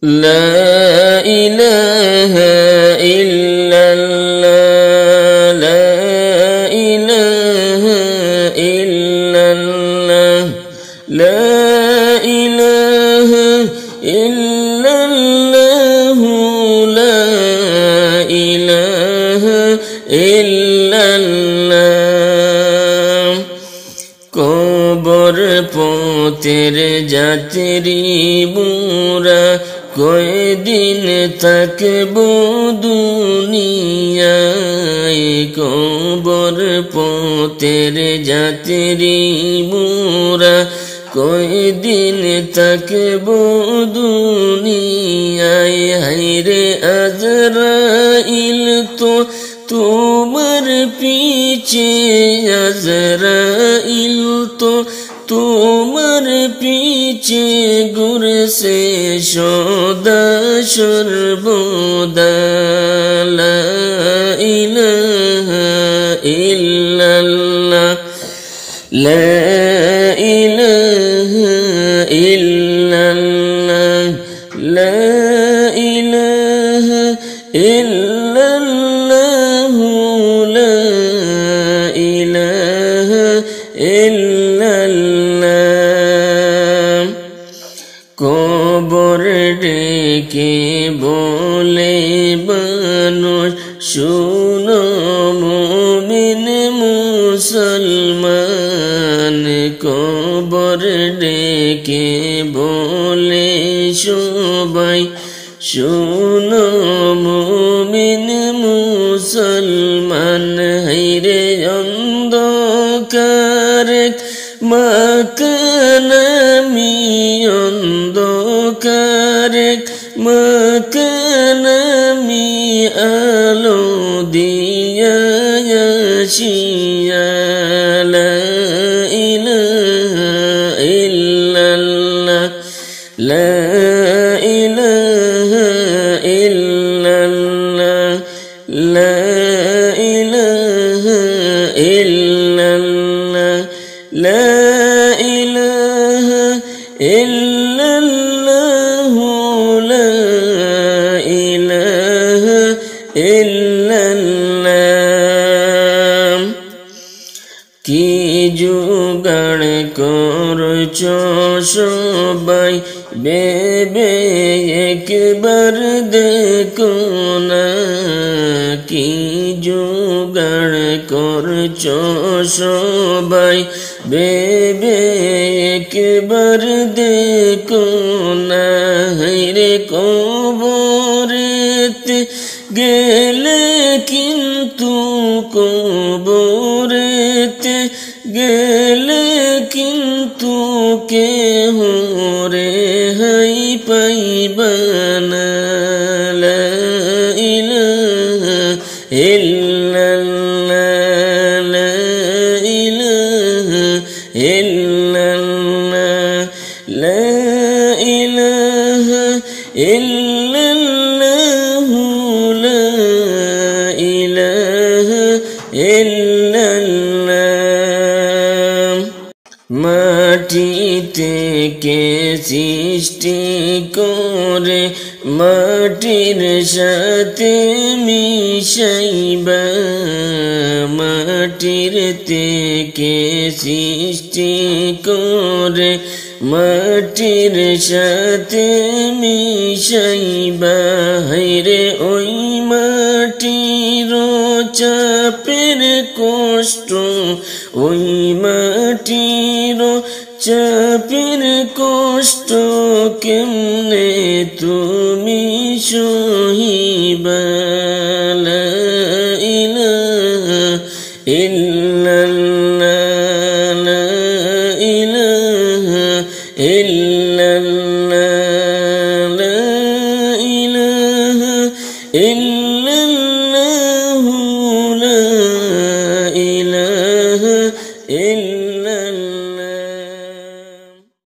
لا إله إلا الله لا إله إلا الله لا إله إلا الله لا إله إلا الله কবর পথের যাত্রী মোরা কয়দিন থাকব দুনিয়ায় কবর পথের যাত্রী মোরা কয়দিন থাকব দুনিয়ায় হায়রে আজরাইল তো তোমার পিছে আজরাইল তো তোমার পিছে ঘুরছে সদা সর্বদা লা ইলাহা ইল্লাল্লাহ লা ইলাহা ইল্লাল্লাহ লা ইলাহা ইল্লাল্লাহ লা ইলাহা ইল্লাল্লাহ কবর ডেকে বলে মানুষ শুনো মুমিন মুসলমান কবর ডেকে বলে সবাই শুনো মুমিন মুসলমান হায়রে অন্ধকার মাকানামি অন্ধকার মাকানামি আলো দিয়া আসিয়া লা ইলাহা ইল্লাল্লাহ লা ইলাহা ইল্লাল্লাহ লা ইলাহা ইল্লাল্লাহ লা ইলাহা ইল্লাল্লাহ লা ইলাহা ইল্লাল্লাহ কি জোগাড় করছ সবাই বেবে একবার দেখো না কি জোগাড় করছ সবাই বেবে একবার দেখো না হায়রে কবরেতে গেলে কিন্তু কবরেতে গেলে কিন্তু কেহ রেহাই পাইবা না লা ইলাহা ইল্লাল্লাহ লা ইলাহা ইল্লাল্লাহ লা ইলাহা ইল্লাল্লাহ লা ইলাহা ইল্লাল্লাহ মাটি থেকে সৃষ্টি করে মাটির সাথে মিশাইবা মাটির থেকে সৃষ্টি করে মাটির সাথে মিশাইবা হায়রে ওই মাটির চাপের কষ্ট ওই মাটির চাপের কষ্ট কেমনে তুমি সহিবা লা ইলাহা ইল্লাল্লাহ লা ইলাহা ইল্লাল্লাহ লা ইলাহা ইল্লাল্লাহ